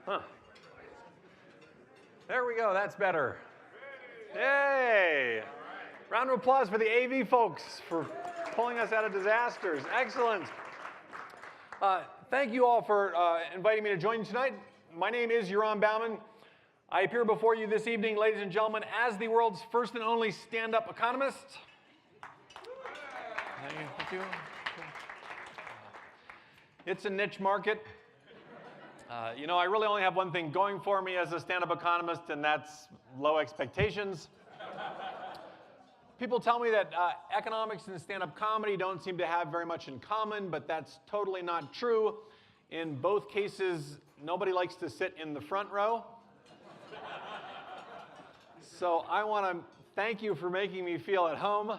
Huh. There we go, that's better. Yay! Round of applause for the AV folks for pulling us out of disasters. Excellent. Thank you all for inviting me to join you tonight. My name is Yoram Bauman. I appear before you this evening, ladies and gentlemen, as the world's first and only stand-up economist. Thank you. It's a niche market. You know, I really only have one thing going for me as a stand-up economist, and that's low expectations. People tell me that economics and stand-up comedy don't seem to have very much in common, but that's totally not true. In both cases, nobody likes to sit in the front row. So I want to thank you for making me feel at home,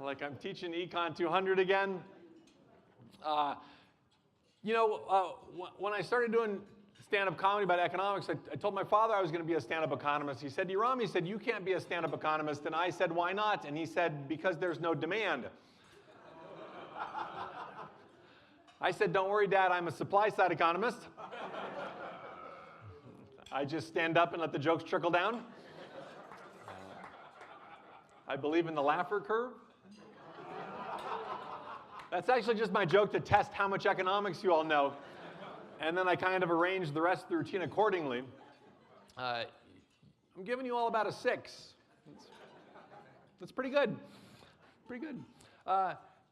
like I'm teaching Econ 200 again. You know, when I started doing stand-up comedy about economics, I told my father I was going to be a stand-up economist. He said, Yoram, he said, you can't be a stand-up economist. And I said, why not? And he said, because there's no demand. I said, don't worry, Dad, I'm a supply-side economist. I just stand up and let the jokes trickle down. I believe in the Laffer curve. That's actually just my joke to test how much economics you all know. And then I kind of arrange the rest of the routine accordingly. I'm giving you all about a 6. That's pretty good. Pretty good.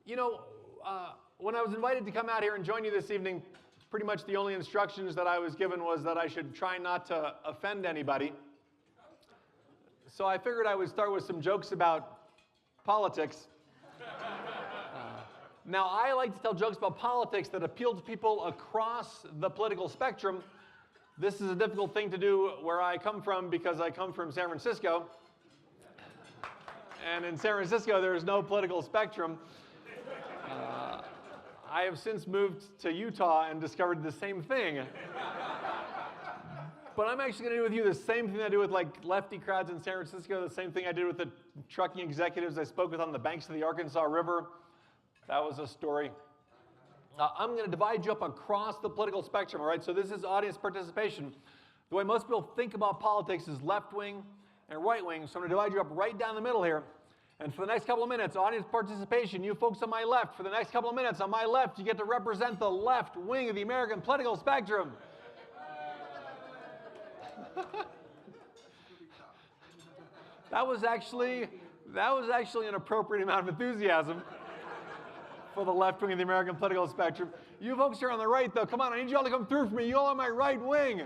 You know, when I was invited to come out here and join you this evening, pretty much the only instructions that I was given was that I should try not to offend anybody. So I figured I would start with some jokes about politics. Now, I like to tell jokes about politics that appeal to people across the political spectrum. This is a difficult thing to do where I come from because I come from San Francisco. And in San Francisco, there is no political spectrum. I have since moved to Utah and discovered the same thing. But I'm actually going to do with you the same thing I do with like lefty crowds in San Francisco, the same thing I did with the trucking executives I spoke with on the banks of the Arkansas River. That was a story. I'm going to divide you up across the political spectrum, all right? So this is audience participation. The way most people think about politics is left-wing and right-wing, so I'm going to divide you up right down the middle here. And for the next couple of minutes, audience participation, you folks on my left, for the next couple of minutes on my left, you get to represent the left wing of the American political spectrum. That was actually an appropriate amount of enthusiasm for the left wing of the American political spectrum. You folks here on the right, though, come on, I need you all to come through for me. You all on my right wing.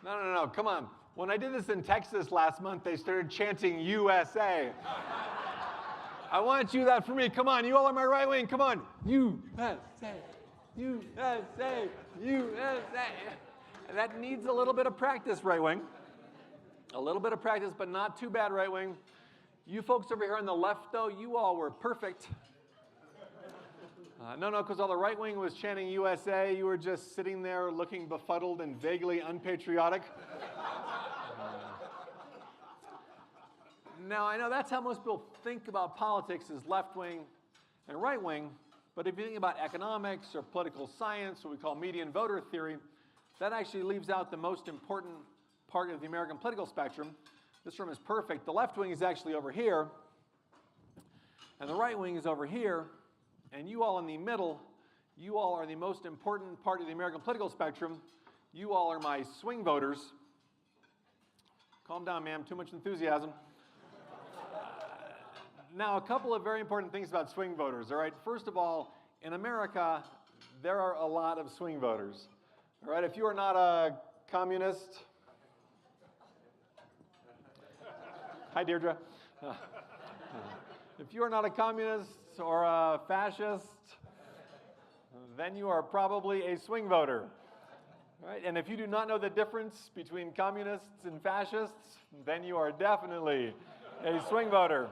No, come on. When I did this in Texas last month, they started chanting USA. I want you that for me. Come on, you all on my right wing, come on. USA, USA, USA. That needs a little bit of practice, right wing. A little bit of practice, but not too bad, right wing. You folks over here on the left, though, you all were perfect. No, because while the right wing was chanting USA, you were just sitting there looking befuddled and vaguely unpatriotic. Now, I know that's how most people think about politics, is left wing and right wing. But if you think about economics or political science, what we call median voter theory, that actually leaves out the most important part of the American political spectrum. This room is perfect. The left wing is actually over here, and the right wing is over here, and you all in the middle, you all are the most important part of the American political spectrum. You all are my swing voters. Calm down, ma'am, too much enthusiasm. Now, a couple of very important things about swing voters, all right? First of all, in America, there are a lot of swing voters, all right? If you are not a communist, hi, Deirdre. If you are not a communist or a fascist, then you are probably a swing voter. Right? And if you do not know the difference between communists and fascists, then you are definitely a swing voter.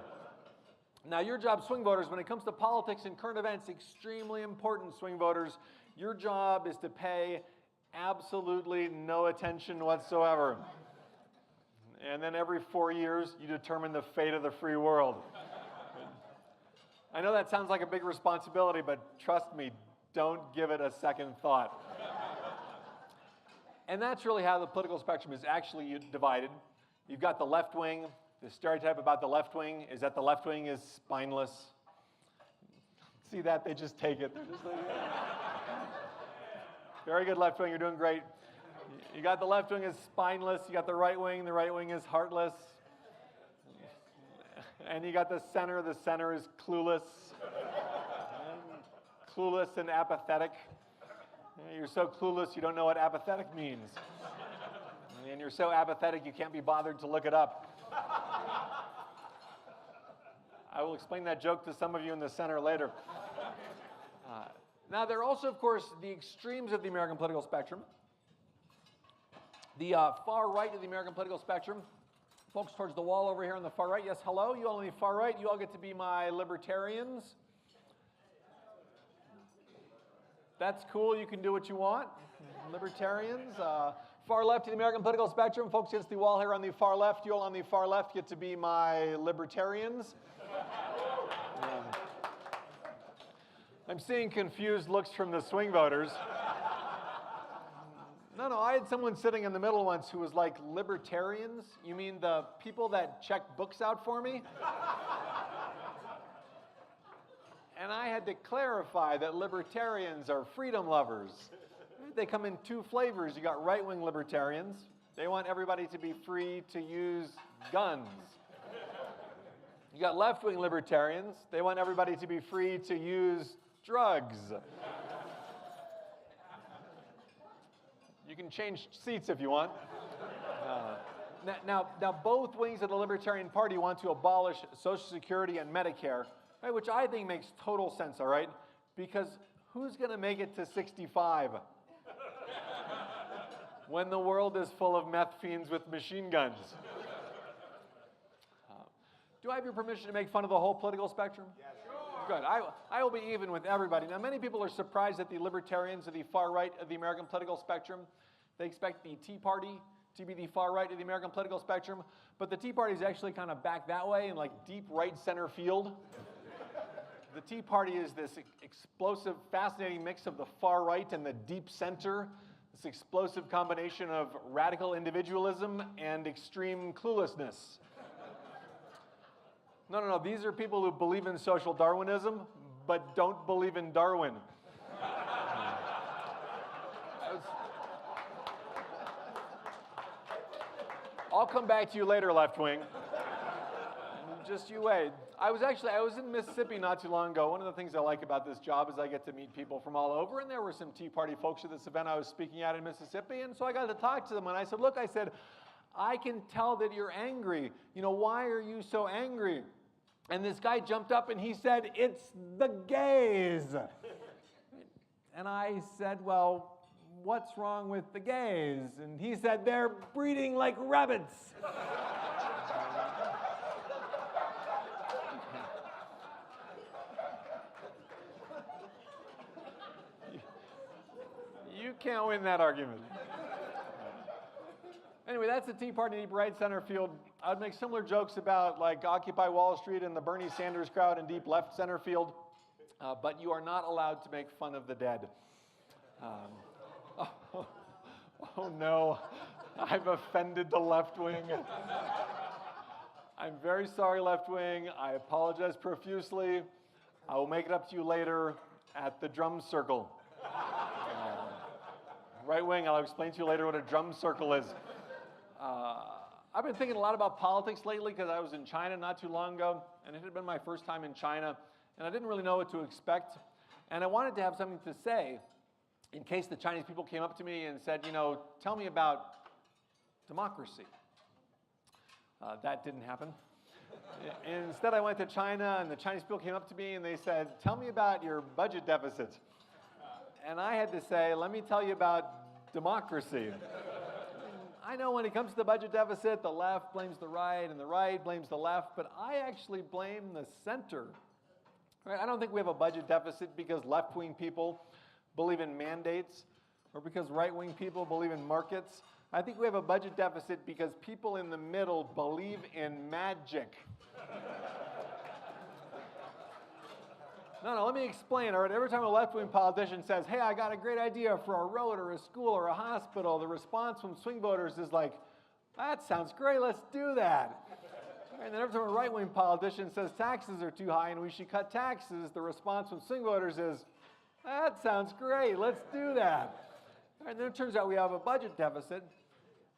Now, your job, swing voters, when it comes to politics and current events, extremely important, swing voters. Your job is to pay absolutely no attention whatsoever. And then every 4 years, you determine the fate of the free world. I know that sounds like a big responsibility, but trust me, don't give it a second thought. And that's really how the political spectrum is actually divided. You've got the left wing. The stereotype about the left wing is that the left wing is spineless. See that? They just take it. They're just like, very good, left wing. You're doing great. You got the left wing is spineless. You got the right wing. The right wing is heartless. And you got the center. The center is clueless. Clueless and apathetic. You're so clueless you don't know what apathetic means. And you're so apathetic you can't be bothered to look it up. I will explain that joke to some of you in the center later. Now, there are also, of course, the extremes of the American political spectrum. The far right of the American political spectrum, folks towards the wall over here on the far right. Yes, hello, you all on the far right. You all get to be my libertarians. That's cool. You can do what you want. Libertarians. Far left of the American political spectrum, folks against the wall here on the far left. You all on the far left get to be my libertarians. I'm seeing confused looks from the swing voters. No, I had someone sitting in the middle once who was like, libertarians? You mean the people that check books out for me? And I had to clarify that libertarians are freedom lovers. They come in two flavors. You got right-wing libertarians. They want everybody to be free to use guns. You got left-wing libertarians. They want everybody to be free to use drugs. You can change seats if you want. Now, both wings of the Libertarian Party want to abolish Social Security and Medicare, right, which I think makes total sense, all right? Because who's going to make it to 65 when the world is full of meth fiends with machine guns? Do I have your permission to make fun of the whole political spectrum? Yes. Good. I will be even with everybody. Now, many people are surprised that the libertarians of the far right of the American political spectrum, they expect the Tea Party to be the far right of the American political spectrum, but the Tea Party is actually kind of back that way in like deep right center field. The Tea Party is this explosive, fascinating mix of the far right and the deep center, this explosive combination of radical individualism and extreme cluelessness. No, these are people who believe in social Darwinism, but don't believe in Darwin. I'll come back to you later, left wing. Just you wait. I was in Mississippi not too long ago. One of the things I like about this job is I get to meet people from all over, and there were some Tea Party folks at this event I was speaking at in Mississippi, and so I got to talk to them, and I said, look, I can tell that you're angry. You know, why are you so angry? And this guy jumped up and he said, it's the gays. And I said, well, what's wrong with the gays? And he said, they're breeding like rabbits. You can't win that argument. Anyway, that's the Tea Party deep right center field. I would make similar jokes about like Occupy Wall Street and the Bernie Sanders crowd in deep left center field, but you are not allowed to make fun of the dead. Oh no, I've offended the left wing. I'm very sorry, left wing. I apologize profusely. I will make it up to you later at the drum circle. Right wing, I'll explain to you later what a drum circle is. I've been thinking a lot about politics lately because I was in China not too long ago, and it had been my first time in China, and I didn't really know what to expect. And I wanted to have something to say in case the Chinese people came up to me and said, you know, tell me about democracy. That didn't happen. Instead, I went to China, and the Chinese people came up to me, and they said, tell me about your budget deficit. And I had to say, let me tell you about democracy. I know when it comes to the budget deficit, the left blames the right, and the right blames the left, but I actually blame the center. Right? I don't think we have a budget deficit because left-wing people believe in mandates, or because right-wing people believe in markets. I think we have a budget deficit because people in the middle believe in magic. No, let me explain. All right, every time a left-wing politician says, hey, I got a great idea for a road or a school or a hospital, the response from swing voters is like, that sounds great, let's do that. And then every time a right-wing politician says taxes are too high and we should cut taxes, the response from swing voters is, that sounds great, let's do that. And then it turns out we have a budget deficit,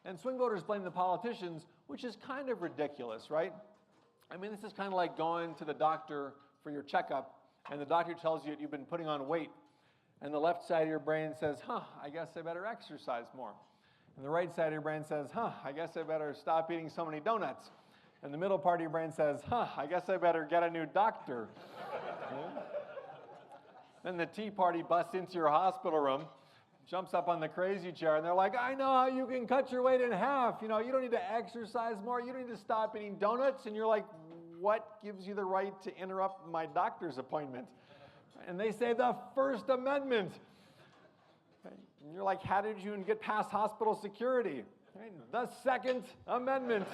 and swing voters blame the politicians, which is kind of ridiculous, right? I mean, this is kind of like going to the doctor for your checkup, and the doctor tells you that you've been putting on weight, and the left side of your brain says, I guess I better exercise more. And the right side of your brain says, I guess I better stop eating so many donuts. And the middle part of your brain says, I guess I better get a new doctor. Then the Tea Party busts into your hospital room, jumps up on the crazy chair, and they're like, I know how you can cut your weight in half. You know, you don't need to exercise more. You don't need to stop eating donuts. And you're like, what gives you the right to interrupt my doctor's appointment? And they say the First Amendment. And you're like, how did you even get past hospital security? The Second Amendment.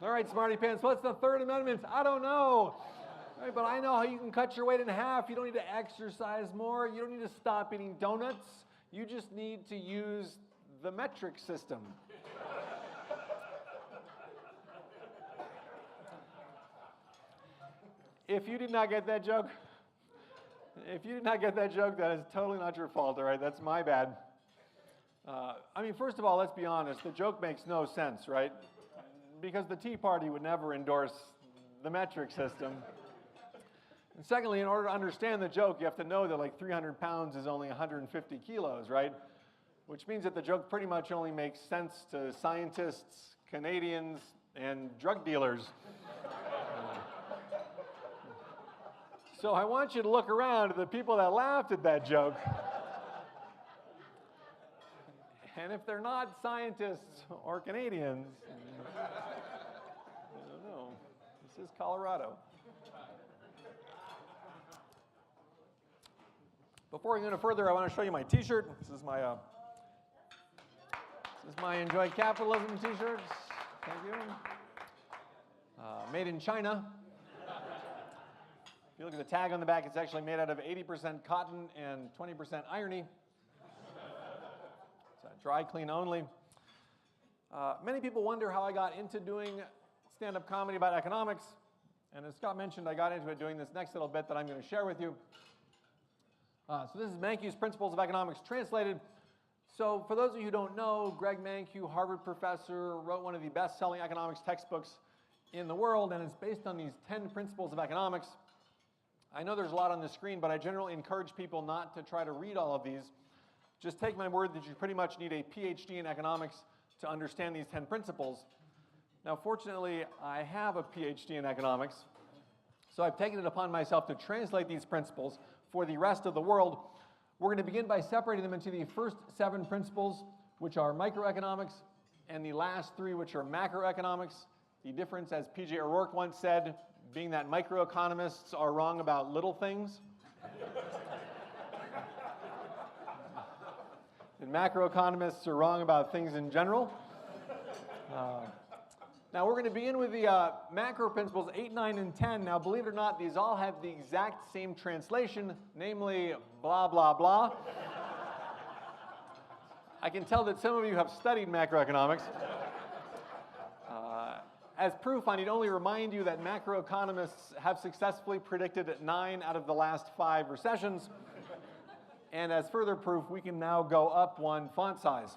All right, smarty pants, what's the Third Amendment? I don't know. Right, but I know how you can cut your weight in half. You don't need to exercise more. You don't need to stop eating donuts. You just need to use the metric system. If you did not get that joke, that is totally not your fault, all right? That's my bad. I mean, first of all, let's be honest. The joke makes no sense, right? Because the Tea Party would never endorse the metric system. And secondly, in order to understand the joke, you have to know that like 300 pounds is only 150 kilos, right? Which means that the joke pretty much only makes sense to scientists, Canadians, and drug dealers. So I want you to look around at the people that laughed at that joke. And if they're not scientists or Canadians, I don't know. This is Colorado. Before we go any further, I want to show you my T-shirt. This is my Enjoy Capitalism T-shirt. Thank you. Made in China. If you look at the tag on the back, it's actually made out of 80% cotton and 20% irony. It's dry clean only. Many people wonder how I got into doing stand-up comedy about economics. And as Scott mentioned, I got into it doing this next little bit that I'm going to share with you. So this is Mankiw's Principles of Economics translated. So for those of you who don't know, Greg Mankiw, Harvard professor, wrote one of the best-selling economics textbooks in the world, and it's based on these 10 principles of economics. I know there's a lot on the screen, but I generally encourage people not to try to read all of these. Just take my word that you pretty much need a PhD in economics to understand these 10 principles. Now, fortunately, I have a PhD in economics, so I've taken it upon myself to translate these principles for the rest of the world. We're going to begin by separating them into the first 7 principles, which are microeconomics, and the last 3, which are macroeconomics. The difference, as P.J. O'Rourke once said, being that microeconomists are wrong about little things, and macroeconomists are wrong about things in general. Now we're going to begin with the macro principles 8, 9, and 10. Now believe it or not, these all have the exact same translation, namely blah, blah, blah. I can tell that some of you have studied macroeconomics. As proof, I need only remind you that macroeconomists have successfully predicted 9 out of the last 5 recessions. And as further proof, we can now go up 1 font size.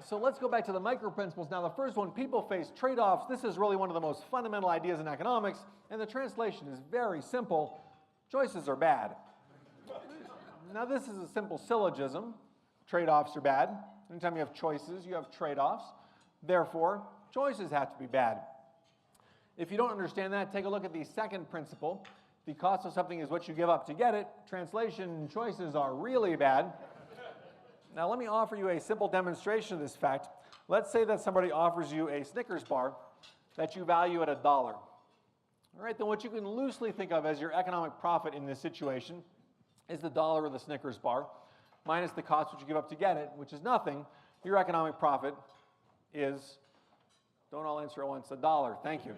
So let's go back to the micro principles. Now the first one, people face trade-offs. This is really one of the most fundamental ideas in economics, and the translation is very simple. Choices are bad. Now this is a simple syllogism. Trade-offs are bad. Anytime you have choices, you have trade-offs. Therefore, choices have to be bad. If you don't understand that, take a look at the second principle. The cost of something is what you give up to get it. Translation, choices are really bad. Now let me offer you a simple demonstration of this fact. Let's say that somebody offers you a Snickers bar that you value at $1. All right, then what you can loosely think of as your economic profit in this situation is the dollar of the Snickers bar minus the cost which you give up to get it, which is nothing. Your economic profit is, don't all answer at once, $1. Thank you.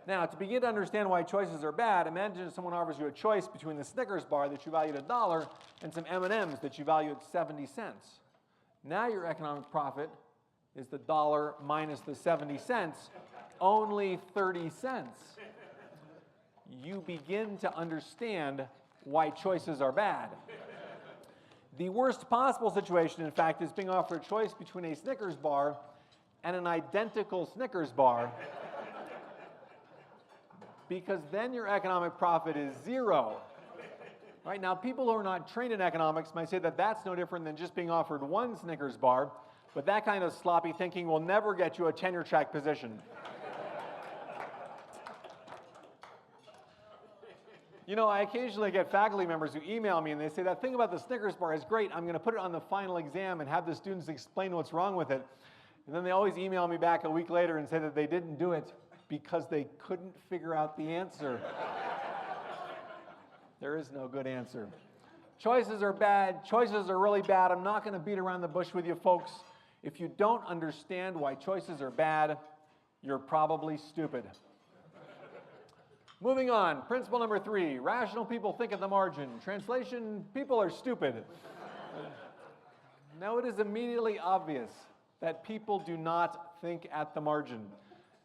Now, to begin to understand why choices are bad, imagine someone offers you a choice between the Snickers bar that you value at $1 and some M&Ms that you value at 70 cents. Now your economic profit is the $1 minus the 70 cents, only 30 cents. You begin to understand why choices are bad. The worst possible situation, in fact, is being offered a choice between a Snickers bar and an identical Snickers bar, because then your economic profit is 0. Right? Now, people who are not trained in economics might say that that's no different than just being offered one Snickers bar, but that kind of sloppy thinking will never get you a tenure track position. You know, I occasionally get faculty members who email me and they say, that thing about the Snickers bar is great. I'm going to put it on the final exam and have the students explain what's wrong with it. And then they always email me back a week later and say that they didn't do it because they couldn't figure out the answer. There is no good answer. Choices are bad. Choices are really bad. I'm not going to beat around the bush with you, folks. If you don't understand why choices are bad, you're probably stupid. Moving on, principle number 3, rational people think at the margin. Translation, people are stupid. Now it is immediately obvious that people do not think at the margin.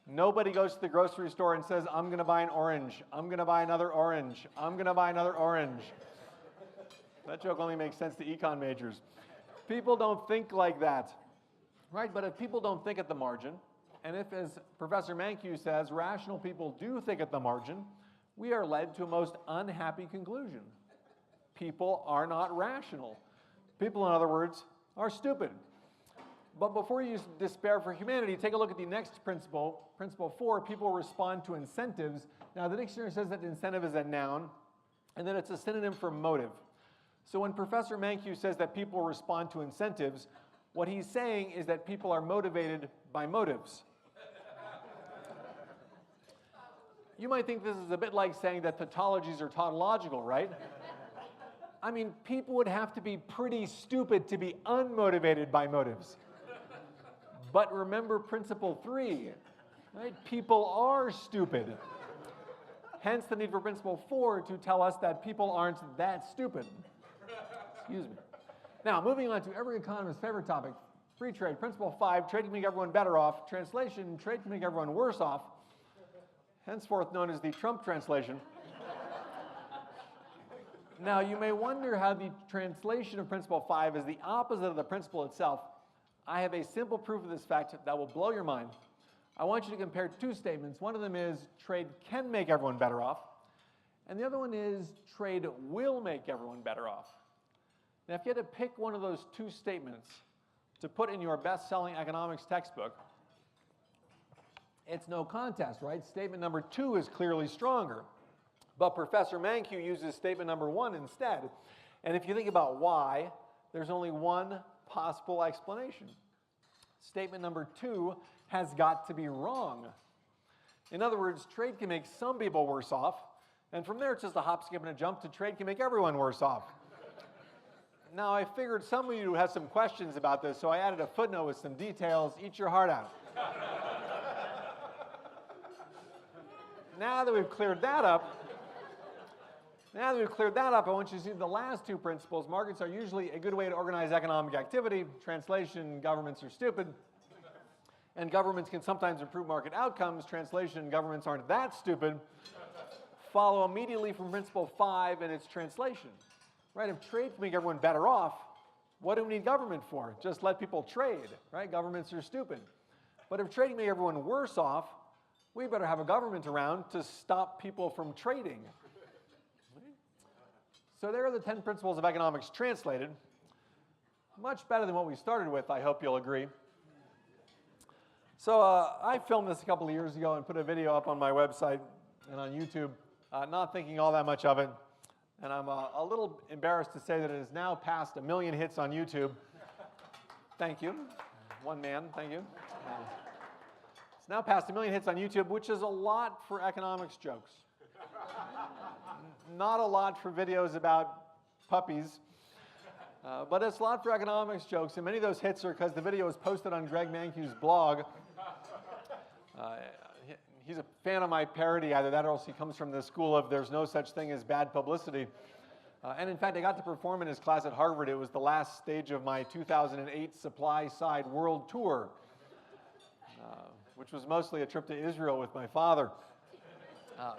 Nobody goes to the grocery store and says, I'm going to buy an orange, I'm going to buy another orange, I'm going to buy another orange. That joke only makes sense to econ majors. People don't think like that, right? But if people don't think at the margin, and if, as Professor Mankiw says, rational people do think at the margin, we are led to a most unhappy conclusion. People are not rational. People, in other words, are stupid. But before you despair for humanity, take a look at the next principle. Principle 4, people respond to incentives. Now, the dictionary says that incentive is a noun, and that it's a synonym for motive. So when Professor Mankiw says that people respond to incentives, what he's saying is that people are motivated by motives. You might think this is a bit like saying that tautologies are tautological, right? I mean, people would have to be pretty stupid to be unmotivated by motives. But remember principle 3, right? People are stupid. Hence the need for principle 4 to tell us that people aren't that stupid. Excuse me. Now, moving on to every economist's favorite topic, free trade. Principle 5, trade can make everyone better off. Translation, trade can make everyone worse off. Henceforth known as the Trump translation. Now, you may wonder how the translation of principle 5 is the opposite of the principle itself. I have a simple proof of this fact that will blow your mind. I want you to compare 2 statements. One of them is trade can make everyone better off, and the other one is trade will make everyone better off. Now, if you had to pick one of those 2 statements to put in your best-selling economics textbook, it's no contest, right? Statement number 2 is clearly stronger. But Professor Mankiw uses statement number 1 instead. And if you think about why, there's only one possible explanation. Statement number 2 has got to be wrong. In other words, trade can make some people worse off, and from there it's just a hop, skip, and a jump to trade can make everyone worse off. Now, I figured some of you have some questions about this, so I added a footnote with some details. Eat your heart out. Now that we've cleared that up, I want you to see the last 2 principles. Markets are usually a good way to organize economic activity. Translation, governments are stupid. And governments can sometimes improve market outcomes. Translation, governments aren't that stupid. Follow immediately from principle 5 and its translation. Right? If trade can make everyone better off, what do we need government for? Just let people trade, right? Governments are stupid. But if trade can make everyone worse off, we better have a government around to stop people from trading. So there are the 10 principles of economics translated. Much better than what we started with, I hope you'll agree. So I filmed this a couple of years ago and put a video up on my website and on YouTube, not thinking all that much of it. And I'm a little embarrassed to say that it has now passed 1 million hits on YouTube. Thank you. One man, thank you. It's now passed 1 million hits on YouTube, which is a lot for economics jokes. Not a lot for videos about puppies, but it's a lot for economics jokes, and many of those hits are because the video was posted on Greg Mankiw's blog. he's a fan of my parody, either that or else he comes from the school of there's no such thing as bad publicity. And in fact, I got to perform in his class at Harvard. It was the last stage of my 2008 supply side world tour, which was mostly a trip to Israel with my father.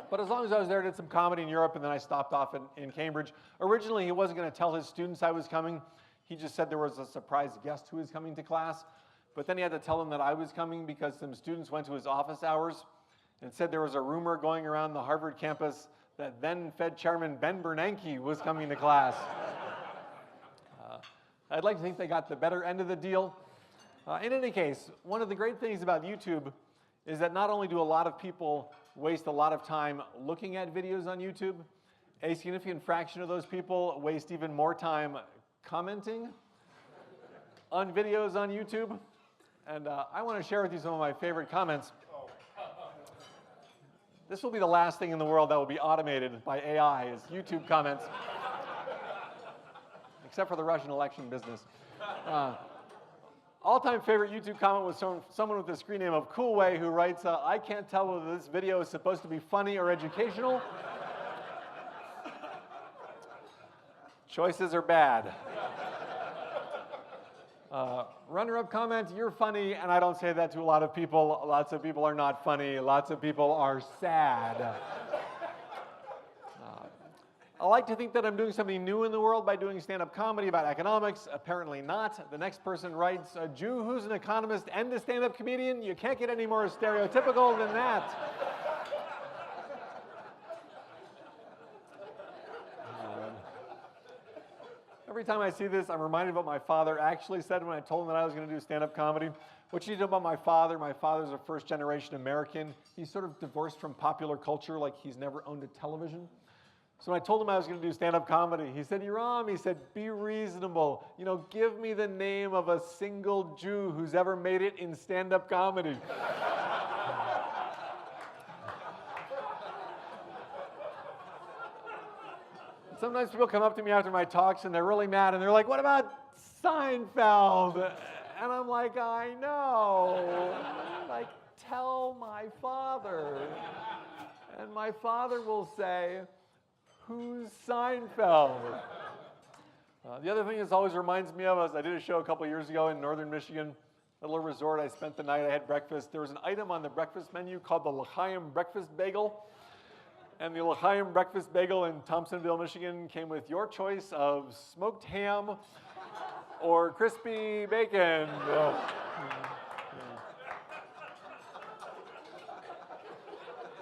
But as long as I was there, I did some comedy in Europe, and then I stopped off in Cambridge. Originally, he wasn't going to tell his students I was coming. He just said there was a surprise guest who was coming to class. But then he had to tell them that I was coming because some students went to his office hours and said there was a rumor going around the Harvard campus that then Fed Chairman Ben Bernanke was coming to class. I'd like to think they got the better end of the deal. In any case, one of the great things about YouTube is that not only do a lot of people waste a lot of time looking at videos on YouTube, a significant fraction of those people waste even more time commenting on videos on YouTube. And I want to share with you some of my favorite comments. This will be the last thing in the world that will be automated by AI, is YouTube comments. Except for the Russian election business. All-time favorite YouTube comment was from someone with the screen name of Cool Way, who writes, I can't tell whether this video is supposed to be funny or educational. Choices are bad. Runner-up comment, you're funny, and I don't say that to a lot of people. Lots of people are not funny. Lots of people are sad. I like to think that I'm doing something new in the world by doing stand-up comedy about economics. Apparently not. The next person writes, a Jew who's an economist and a stand-up comedian? You can't get any more stereotypical than that. Every time I see this, I'm reminded of what my father actually said when I told him that I was going to do stand-up comedy. What you know about my father's a first-generation American. He's sort of divorced from popular culture, like he's never owned a television. So when I told him I was going to do stand-up comedy, he said, Yoram, he said, be reasonable. You know, give me the name of a single Jew who's ever made it in stand-up comedy. Sometimes people come up to me after my talks and they're really mad and they're like, what about Seinfeld? And I'm like, I know. Like, tell my father. And my father will say, who's Seinfeld? The other thing this always reminds me of is I did a show a couple years ago in northern Michigan, a little resort. I spent the night, I had breakfast. There was an item on the breakfast menu called the L'chaim breakfast bagel. And the L'chaim breakfast bagel in Thompsonville, Michigan came with your choice of smoked ham or crispy bacon.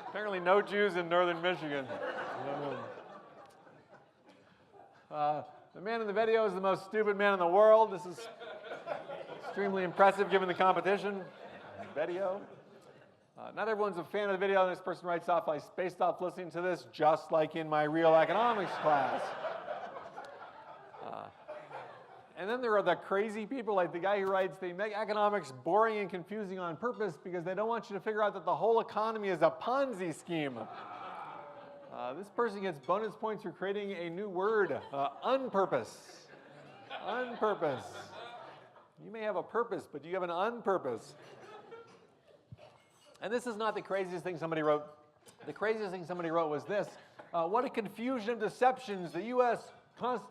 Apparently no Jews in northern Michigan. The man in the video is the most stupid man in the world. This is extremely impressive given the competition. Video. Not everyone's a fan of the video, and this person writes off, I spaced off listening to this just like in my real economics class. And then there are the crazy people, like the guy who writes, they make economics boring and confusing on purpose because they don't want you to figure out that the whole economy is a Ponzi scheme. This person gets bonus points for creating a new word, unpurpose. Unpurpose. You may have a purpose, but do you have an unpurpose? And this is not the craziest thing somebody wrote. The craziest thing somebody wrote was this. What a confusion of deceptions. The U.S.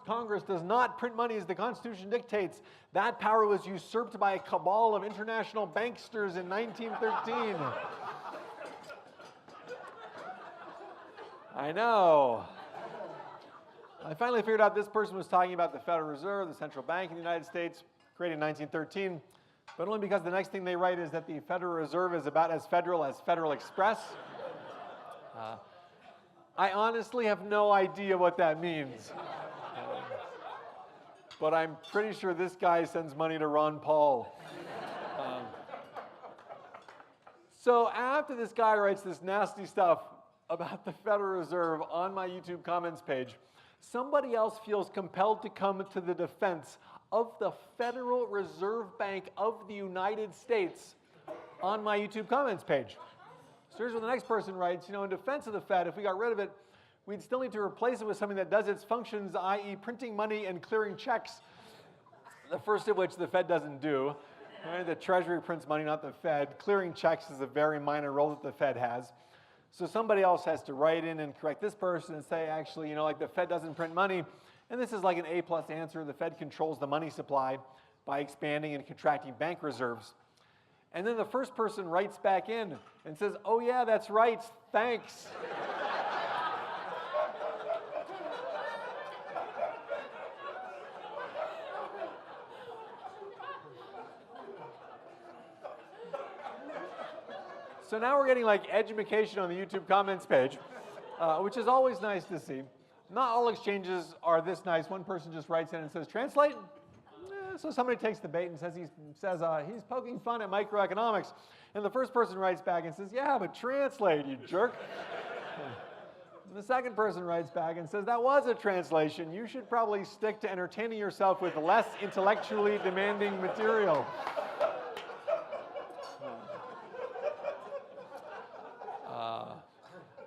Congress does not print money as the Constitution dictates. That power was usurped by a cabal of international banksters in 1913. I know. I finally figured out this person was talking about the Federal Reserve, the central bank in the United States, created in 1913. But only because the next thing they write is that the Federal Reserve is about as Federal Express. I honestly have no idea what that means. But I'm pretty sure this guy sends money to Ron Paul. So after this guy writes this nasty stuff about the Federal Reserve on my YouTube comments page, somebody else feels compelled to come to the defense of the Federal Reserve Bank of the United States on my YouTube comments page. So here's what the next person writes. You know, in defense of the Fed, if we got rid of it, we'd still need to replace it with something that does its functions, i.e. printing money and clearing checks, the first of which the Fed doesn't do. Right? The Treasury prints money, not the Fed. Clearing checks is a very minor role that the Fed has. So somebody else has to write in and correct this person and say, actually, you know, like the Fed doesn't print money. And this is like an A+ answer. The Fed controls the money supply by expanding and contracting bank reserves. And then the first person writes back in and says, oh yeah, that's right, thanks. So now we're getting like education on the YouTube comments page, which is always nice to see. Not all exchanges are this nice. One person just writes in and says, translate. So somebody takes the bait and says he's poking fun at microeconomics. And the first person writes back and says, yeah, but translate, you jerk. And the second person writes back and says, that was a translation. You should probably stick to entertaining yourself with less intellectually demanding material.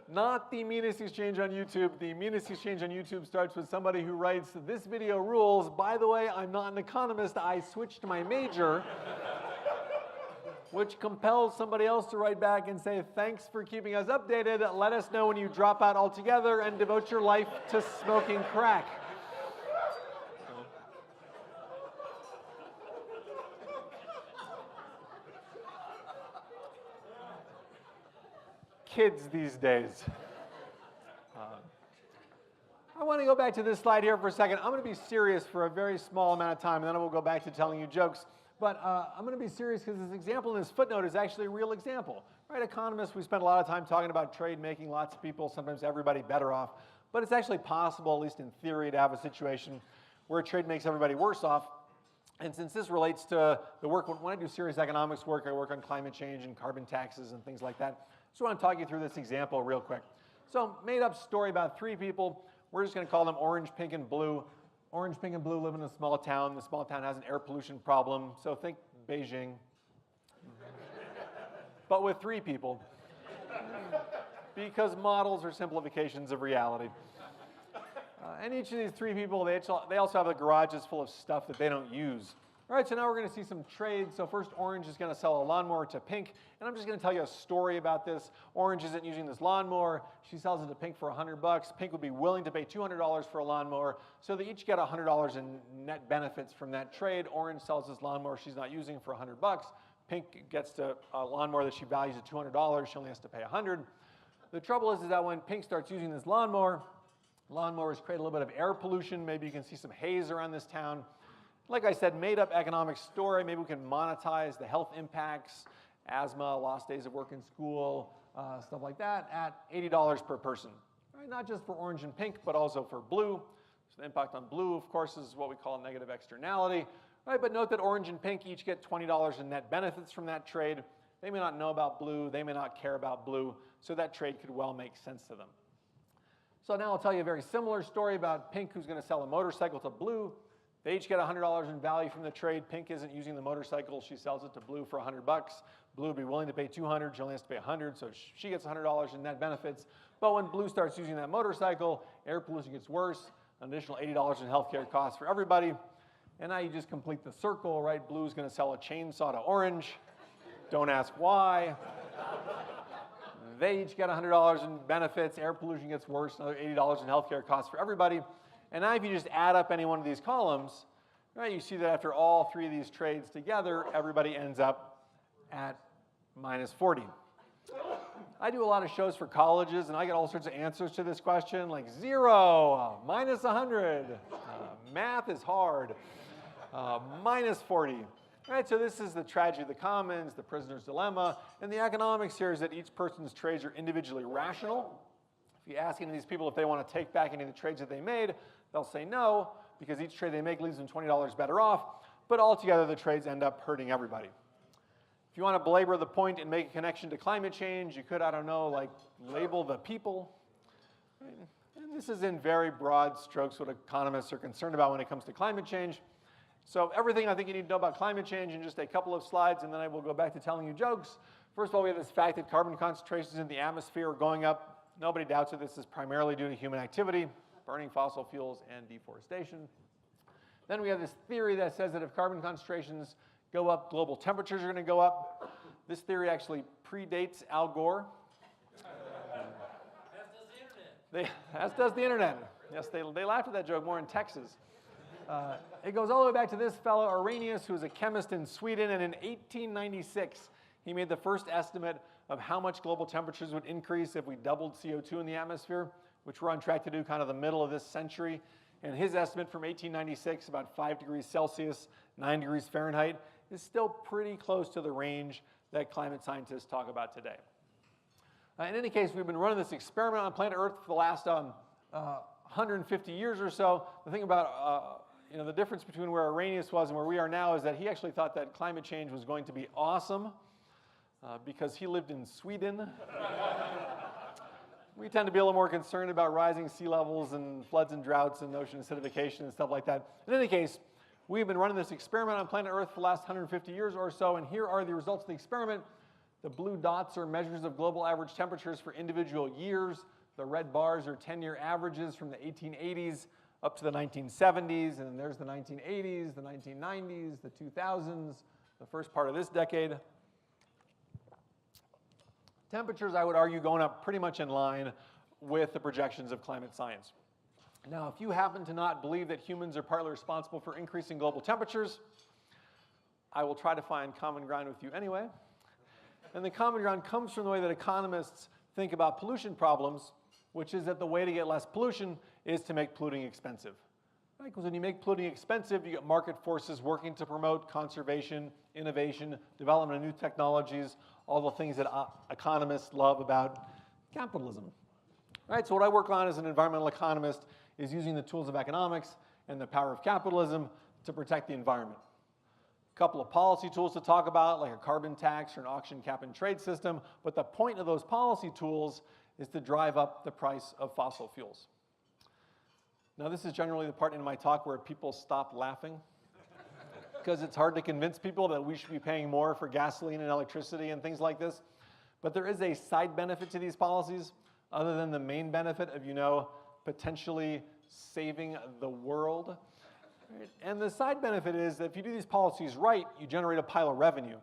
Not the meanest exchange on YouTube. The meanest exchange on YouTube starts with somebody who writes, this video rules. By the way, I'm not an economist. I switched my major. Which compels somebody else to write back and say, thanks for keeping us updated. Let us know when you drop out altogether and devote your life to smoking crack. Kids these days. I want to go back to this slide here for a second. I'm going to be serious for a very small amount of time, and then I will go back to telling you jokes. But I'm going to be serious because this example in this footnote is actually a real example. Right, economists, we spend a lot of time talking about trade making lots of people, sometimes everybody, better off. But it's actually possible, at least in theory, to have a situation where trade makes everybody worse off. And since this relates to the work, when I do serious economics work, I work on climate change and carbon taxes and things like that. So I want to talk you through this example real quick. So made up story about 3 people. We're just going to call them Orange, Pink, and Blue. Orange, Pink, and Blue live in a small town. The small town has an air pollution problem. So think Beijing. But with 3 people. Because models are simplifications of reality. And each of these 3 people, they also have a garages full of stuff that they don't use. All right, so now we're going to see some trades. So first, Orange is going to sell a lawnmower to Pink. And I'm just going to tell you a story about this. Orange isn't using this lawnmower. She sells it to Pink for $100. Pink would be willing to pay $200 for a lawnmower. So they each get $100 in net benefits from that trade. Orange sells this lawnmower she's not using for $100. Pink gets a lawnmower that she values at $200. She only has to pay $100. The trouble is that when Pink starts using this lawnmower, lawnmowers create a little bit of air pollution. Maybe you can see some haze around this town. Like I said, made up economic story. Maybe we can monetize the health impacts, asthma, lost days of work in school, stuff like that, at $80 per person. Right? Not just for Orange and Pink, but also for Blue. So the impact on Blue, of course, is what we call a negative externality. Right? But note that Orange and Pink each get $20 in net benefits from that trade. They may not know about Blue. They may not care about Blue. So that trade could well make sense to them. So now I'll tell you a very similar story about Pink, who's going to sell a motorcycle to Blue. They each get $100 in value from the trade. Pink isn't using the motorcycle. She sells it to Blue for $100. Blue would be willing to pay $200. She only has to pay $100, so she gets $100 in net benefits. But when Blue starts using that motorcycle, air pollution gets worse, an additional $80 in healthcare costs for everybody. And now you just complete the circle, right? Blue's going to sell a chainsaw to Orange. Don't ask why. They each get $100 in benefits. Air pollution gets worse, another $80 in healthcare costs for everybody. And now if you just add up any one of these columns, right, you see that after all 3 of these trades together, everybody ends up at minus 40. I do a lot of shows for colleges, and I get all sorts of answers to this question, like 0, minus 100, math is hard, minus 40. All right, so this is the tragedy of the commons, the prisoner's dilemma, and the economics here is that each person's trades are individually rational. If you ask any of these people if they want to take back any of the trades that they made, they'll say no, because each trade they make leaves them $20 better off, but altogether the trades end up hurting everybody. If you want to belabor the point and make a connection to climate change, you could, I don't know, like label the people. And this is in very broad strokes what economists are concerned about when it comes to climate change. So everything I think you need to know about climate change in just a couple of slides, and then I will go back to telling you jokes. First of all, we have this fact that carbon concentrations in the atmosphere are going up. Nobody doubts that this is primarily due to human activity, burning fossil fuels and deforestation. Then we have this theory that says that if carbon concentrations go up, global temperatures are going to go up. This theory actually predates Al Gore. As does the internet. Yes, they laughed at that joke more in Texas. It goes all the way back to this fellow, Arrhenius, who was a chemist in Sweden, and in 1896, he made the first estimate of how much global temperatures would increase if we doubled CO2 in the atmosphere, which we're on track to do kind of the middle of this century. And his estimate from 1896, about 5 degrees Celsius, 9 degrees Fahrenheit, is still pretty close to the range that climate scientists talk about today. In any case, we've been running this experiment on planet Earth for the last 150 years or so. The thing about the difference between where Arrhenius was and where we are now is that he actually thought that climate change was going to be awesome because he lived in Sweden. We tend to be a little more concerned about rising sea levels and floods and droughts and ocean acidification and stuff like that. In any case, we've been running this experiment on planet Earth for the last 150 years or so, and here are the results of the experiment. The blue dots are measures of global average temperatures for individual years. The red bars are 10-year averages from the 1880s up to the 1970s, and then there's the 1980s, the 1990s, the 2000s, the first part of this decade. Temperatures, I would argue, going up pretty much in line with the projections of climate science. Now, if you happen to not believe that humans are partly responsible for increasing global temperatures, I will try to find common ground with you anyway. And the common ground comes from the way that economists think about pollution problems, which is that the way to get less pollution is to make polluting expensive. Right? Because when you make polluting expensive, you get market forces working to promote conservation, innovation, development of new technologies, all the things that economists love about capitalism. Right? So what I work on as an environmental economist is using the tools of economics and the power of capitalism to protect the environment. A couple of policy tools to talk about, like a carbon tax or an auction cap and trade system, but the point of those policy tools is to drive up the price of fossil fuels. Now, this is generally the part in my talk where people stop laughing because it's hard to convince people that we should be paying more for gasoline and electricity and things like this. But there is a side benefit to these policies other than the main benefit of, potentially saving the world. Right? And the side benefit is that if you do these policies right, you generate a pile of revenue.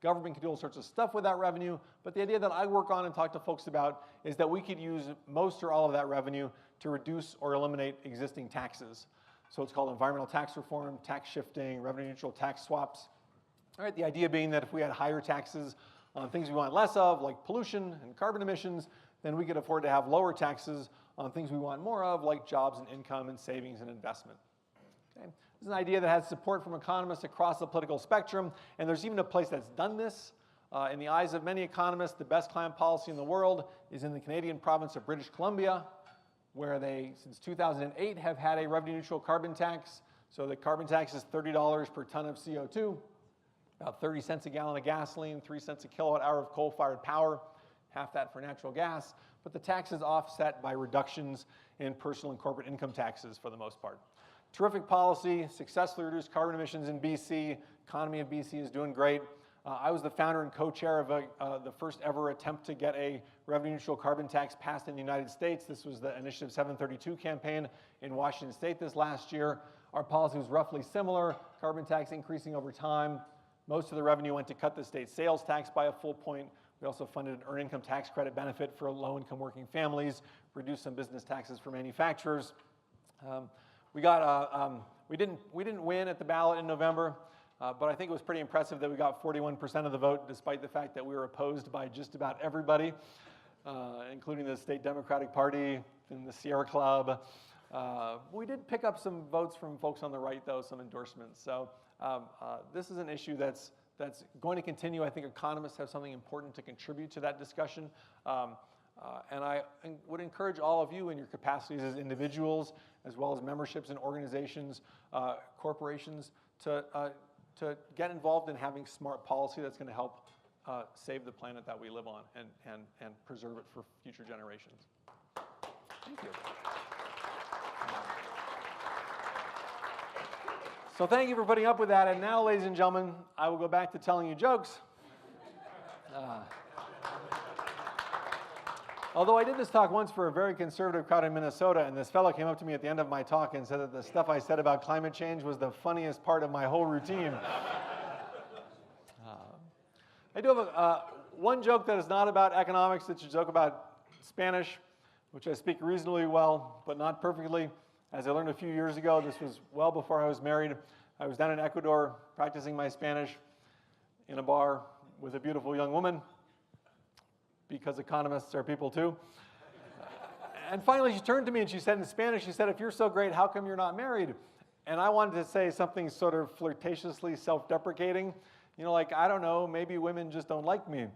Government can do all sorts of stuff with that revenue, but the idea that I work on and talk to folks about is that we could use most or all of that revenue to reduce or eliminate existing taxes. So it's called environmental tax reform, tax shifting, revenue neutral tax swaps. All right, the idea being that if we had higher taxes on things we want less of, like pollution and carbon emissions, then we could afford to have lower taxes on things we want more of, like jobs and income and savings and investment. Okay? This is an idea that has support from economists across the political spectrum, and there's even a place that's done this. In the eyes of many economists, the best climate policy in the world is in the Canadian province of British Columbia, where they, since 2008, have had a revenue-neutral carbon tax. So the carbon tax is $30 per ton of CO2, about 30 cents a gallon of gasoline, 3 cents a kilowatt hour of coal-fired power, half that for natural gas. But the tax is offset by reductions in personal and corporate income taxes for the most part. Terrific policy, successfully reduced carbon emissions in BC. Economy of BC is doing great. I was the founder and co-chair of the first ever attempt to get a revenue-neutral carbon tax passed in the United States. This was the Initiative 732 campaign in Washington State this last year. Our policy was roughly similar, carbon tax increasing over time. Most of the revenue went to cut the state sales tax by a full point. We also funded an earned income tax credit benefit for low-income working families, reduced some business taxes for manufacturers. We didn't win at the ballot in November, but I think it was pretty impressive that we got 41% of the vote, despite the fact that we were opposed by just about everybody, including the State Democratic Party and the Sierra Club. We did pick up some votes from folks on the right, though, some endorsements. So this is an issue that's going to continue. I think economists have something important to contribute to that discussion. And I would encourage all of you in your capacities as individuals, as well as memberships in organizations, corporations, to get involved in having smart policy that's going to help save the planet that we live on and preserve it for future generations. Thank you. So thank you for putting up with that. And now, ladies and gentlemen, I will go back to telling you jokes. Although I did this talk once for a very conservative crowd in Minnesota, and this fellow came up to me at the end of my talk and said that the stuff I said about climate change was the funniest part of my whole routine. I do have one joke that is not about economics. It's a joke about Spanish, which I speak reasonably well, but not perfectly. As I learned a few years ago, this was well before I was married. I was down in Ecuador practicing my Spanish in a bar with a beautiful young woman, because economists are people too. And finally, she turned to me and she said in Spanish, she said, "If you're so great, how come you're not married?" And I wanted to say something sort of flirtatiously self-deprecating, you know, like, I don't know, maybe women just don't like me.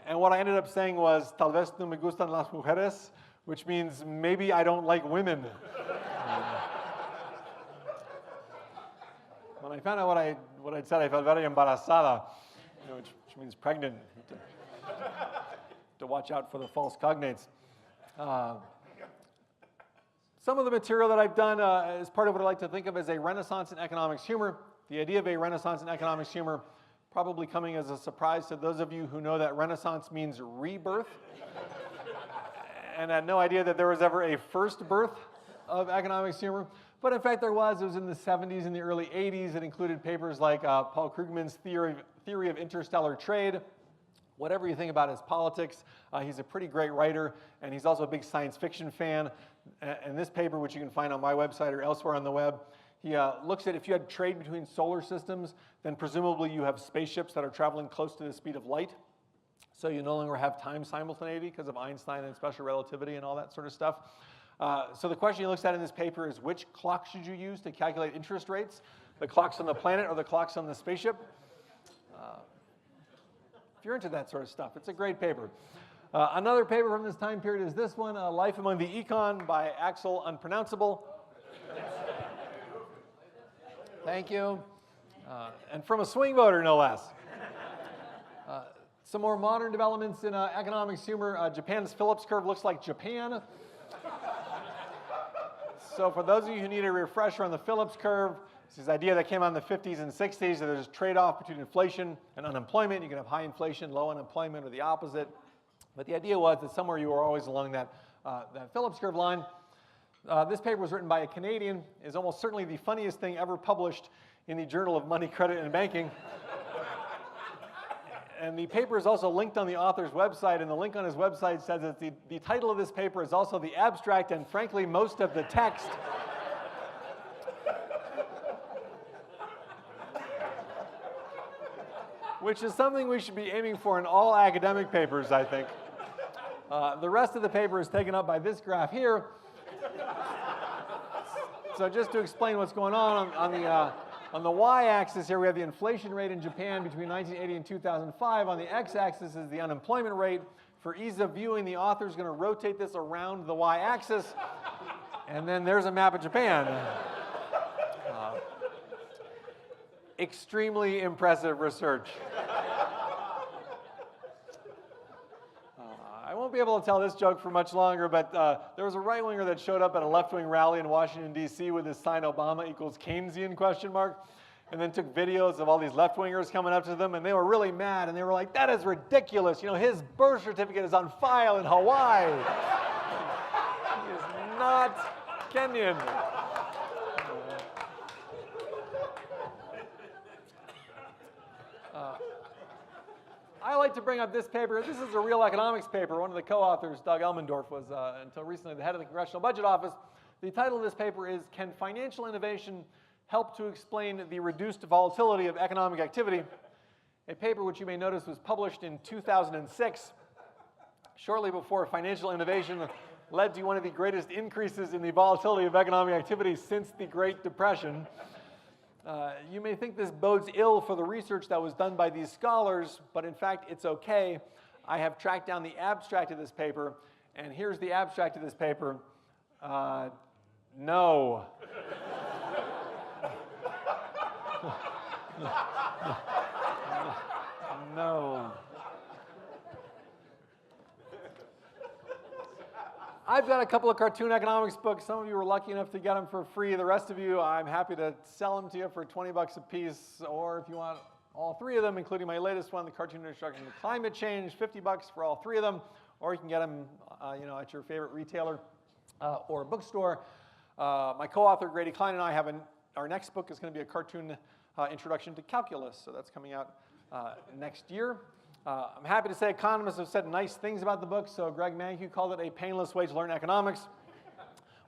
And what I ended up saying was, "Tal vez no me gustan las mujeres," which means maybe I don't like women. When I found out what I'd said, I felt very embarazada, you know, which means pregnant, to watch out for the false cognates. Some of the material that I've done is part of what I like to think of as a renaissance in economics humor. The idea of a renaissance in economics humor probably coming as a surprise to those of you who know that renaissance means rebirth, and had no idea that there was ever a first birth of economics humor. But in fact, there was. It was in the 70s and the early 80s. It included papers like Paul Krugman's Theory of Interstellar Trade. Whatever you think about his politics, he's a pretty great writer, and he's also a big science fiction fan. And this paper, which you can find on my website or elsewhere on the web, he looks at if you had trade between solar systems, then presumably you have spaceships that are traveling close to the speed of light. So you no longer have time simultaneity because of Einstein and special relativity and all that sort of stuff. So the question he looks at in this paper is, which clock should you use to calculate interest rates? The clocks on the planet or the clocks on the spaceship? If you're into that sort of stuff, it's a great paper. Another paper from this time period is this one, Life Among the Econ by Axel Unpronounceable. Thank you. And from a swing voter, no less. Some more modern developments in economics humor. Japan's Phillips curve looks like Japan. So for those of you who need a refresher on the Phillips curve, it's this idea that came out in the 50s and 60s that there's a trade-off between inflation and unemployment. You can have high inflation, low unemployment, or the opposite. But the idea was that somewhere you were always along that Phillips curve line. This paper was written by a Canadian. It's almost certainly the funniest thing ever published in the Journal of Money, Credit, and Banking. And the paper is also linked on the author's website, and the link on his website says that the title of this paper is also the abstract and, frankly, most of the text. Which is something we should be aiming for in all academic papers, I think. The rest of the paper is taken up by this graph here. So just to explain what's going on the y-axis here, we have the inflation rate in Japan between 1980 and 2005. On the x-axis is the unemployment rate. For ease of viewing, the author is going to rotate this around the y-axis, and then there's a map of Japan. Extremely impressive research. I won't be able to tell this joke for much longer, but there was a right-winger that showed up at a left-wing rally in Washington, D.C. with his sign "Obama equals Keynesian?" ? And then took videos of all these left-wingers coming up to them, and they were really mad, and they were like, "That is ridiculous. You know, his birth certificate is on file in Hawaii. He is not Kenyan." I like to bring up this paper. This is a real economics paper. One of the co-authors, Doug Elmendorf, was until recently the head of the Congressional Budget Office. The title of this paper is, "Can Financial Innovation Help to Explain the Reduced Volatility of Economic Activity?" A paper which you may notice was published in 2006, shortly before financial innovation led to one of the greatest increases in the volatility of economic activity since the Great Depression. You may think this bodes ill for the research that was done by these scholars, but in fact, it's okay. I have tracked down the abstract of this paper, and here's the abstract of this paper. No. No. I've got a couple of cartoon economics books. Some of you were lucky enough to get them for free. The rest of you, I'm happy to sell them to you for $20 a piece, or if you want all three of them, including my latest one, The Cartoon Introduction to Climate Change, $50 for all three of them, or you can get them at your favorite retailer or bookstore. My co-author, Grady Klein, and I have our next book is going to be a cartoon introduction to calculus, so that's coming out next year. I'm happy to say economists have said nice things about the book. So Greg Mankiw called it a painless way to learn economics,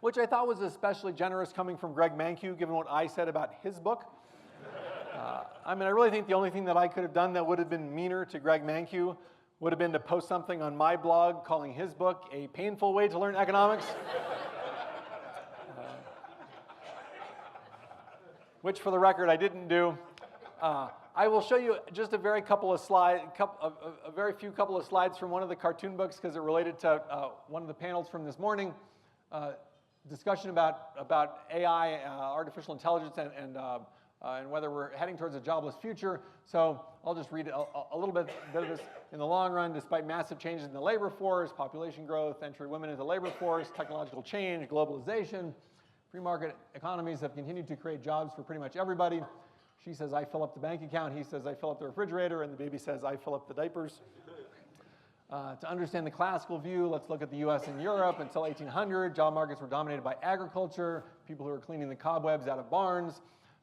which I thought was especially generous coming from Greg Mankiw, given what I said about his book. I mean, I really think the only thing that I could have done that would have been meaner to Greg Mankiw would have been to post something on my blog calling his book a painful way to learn economics. Which, for the record, I didn't do. I will show you just a very couple of slides, a very few couple of slides from one of the cartoon books because it related to one of the panels from this morning. Discussion about AI, artificial intelligence, and whether we're heading towards a jobless future. So I'll just read a little bit of this. In the long run, despite massive changes in the labor force, population growth, entry of women into the labor force, technological change, globalization, free market economies have continued to create jobs for pretty much everybody. She says, I fill up the bank account. He says, I fill up the refrigerator. And the baby says, I fill up the diapers. To understand the classical view, let's look at the US and Europe. Until 1800, job markets were dominated by agriculture, people who were cleaning the cobwebs out of barns.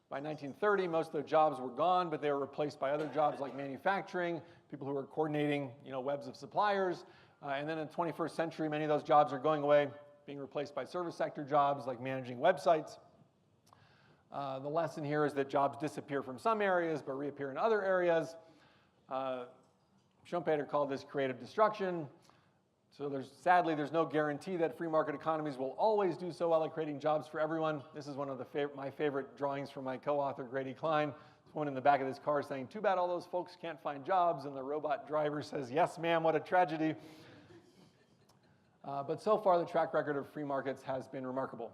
By 1930, most of their jobs were gone, but they were replaced by other jobs like manufacturing, people who were coordinating webs of suppliers. And then in the 21st century, many of those jobs are going away, being replaced by service sector jobs like managing websites. The lesson here is that jobs disappear from some areas but reappear in other areas. Schumpeter called this creative destruction. So sadly, there's no guarantee that free market economies will always do so well at creating jobs for everyone. This is one of my favorite drawings from my co-author, Grady Klein. This one in the back of this car saying, too bad all those folks can't find jobs. And the robot driver says, yes, ma'am, what a tragedy. But so far, the track record of free markets has been remarkable.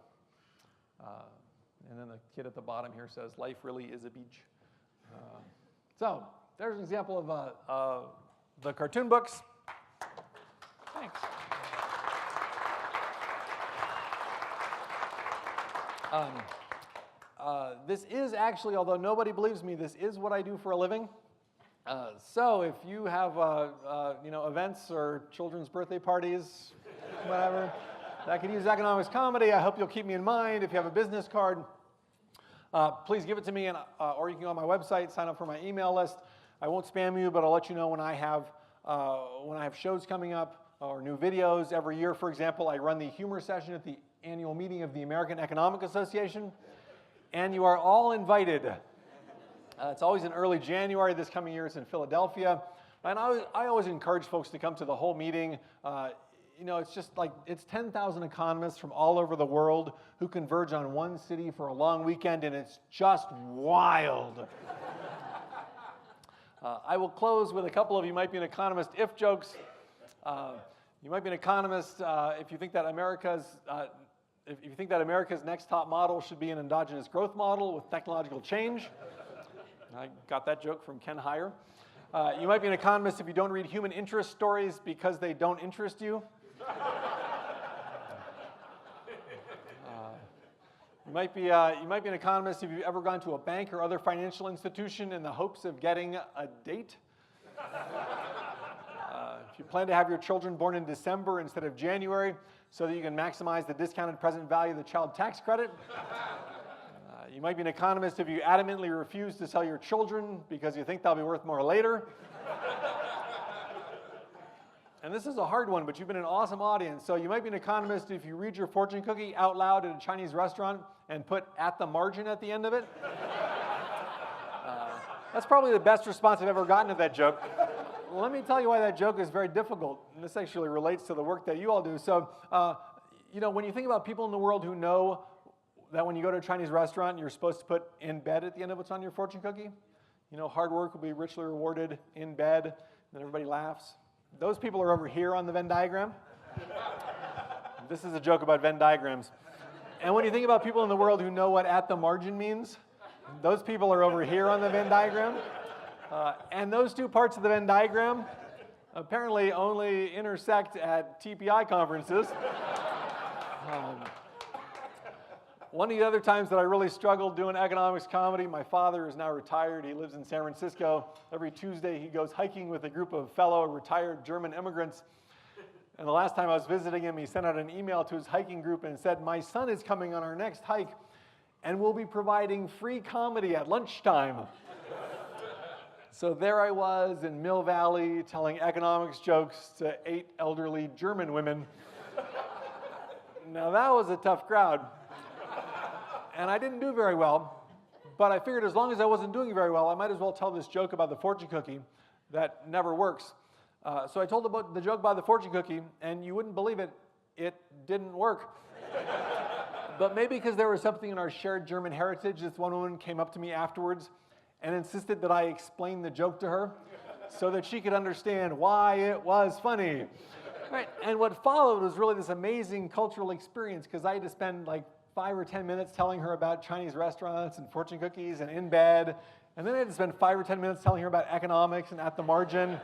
And then the kid at the bottom here says, life really is a beach. So there's an example of the cartoon books. Thanks. This is actually, although nobody believes me, this is what I do for a living. So if you have events or children's birthday parties, whatever, that could use economics comedy, I hope you'll keep me in mind. If you have a business card, please give it to me, or you can go on my website, sign up for my email list. I won't spam you, but I'll let you know when I have shows coming up or new videos. Every year, for example, I run the humor session at the annual meeting of the American Economic Association, and you are all invited. It's always in early January. This coming year, it's in Philadelphia. And I always encourage folks to come to the whole meeting. It's just like, it's 10,000 economists from all over the world who converge on one city for a long weekend, and it's just wild. I will close with a couple of you might be an economist if jokes. You might be an economist if you think that America's next top model should be an endogenous growth model with technological change. I got that joke from Ken Heyer. You might be an economist if you don't read human interest stories because they don't interest you. You might be an economist if you've ever gone to a bank or other financial institution in the hopes of getting a date. If you plan to have your children born in December instead of January so that you can maximize the discounted present value of the child tax credit. You might be an economist if you adamantly refuse to sell your children because you think they'll be worth more later. And this is a hard one, but you've been an awesome audience. So you might be an economist if you read your fortune cookie out loud at a Chinese restaurant and put at the margin at the end of it. That's probably the best response I've ever gotten to that joke. Let me tell you why that joke is very difficult. And this actually relates to the work that you all do. So, when you think about people in the world who know that when you go to a Chinese restaurant, you're supposed to put in bed at the end of what's on your fortune cookie. Hard work will be richly rewarded in bed, and then everybody laughs. Those people are over here on the Venn diagram. This is a joke about Venn diagrams. And when you think about people in the world who know what at the margin means, those people are over here on the Venn diagram. And those two parts of the Venn diagram apparently only intersect at TPI conferences. One of the other times that I really struggled doing economics comedy, my father is now retired. He lives in San Francisco. Every Tuesday, he goes hiking with a group of fellow retired German immigrants. And the last time I was visiting him, he sent out an email to his hiking group and said, my son is coming on our next hike, and we'll be providing free comedy at lunchtime. So there I was in Mill Valley telling economics jokes to 8 elderly German women. Now that was a tough crowd. And I didn't do very well, but I figured as long as I wasn't doing very well, I might as well tell this joke about the fortune cookie that never works. So I told about the joke about the fortune cookie, and you wouldn't believe it, it didn't work. But maybe because there was something in our shared German heritage, this one woman came up to me afterwards and insisted that I explain the joke to her so that she could understand why it was funny. Right? And what followed was really this amazing cultural experience, because I had to spend like 5 or 10 minutes telling her about Chinese restaurants and fortune cookies and in bed, and then I had to spend 5 or 10 minutes telling her about economics and at the margin.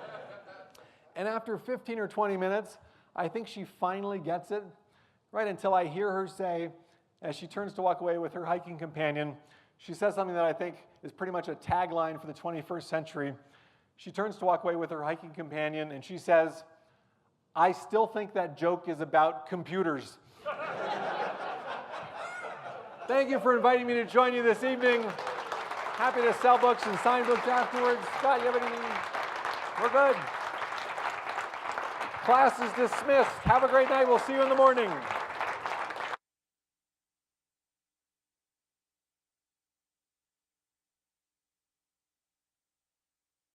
And after 15 or 20 minutes, I think she finally gets it, right, until I hear her say, as she turns to walk away with her hiking companion, she says something that I think is pretty much a tagline for the 21st century. She turns to walk away with her hiking companion, and she says, "I still think that joke is about computers." Thank you for inviting me to join you this evening. Happy to sell books and sign books afterwards. Scott, you have anything? We're good. Class is dismissed. Have a great night. We'll see you in the morning.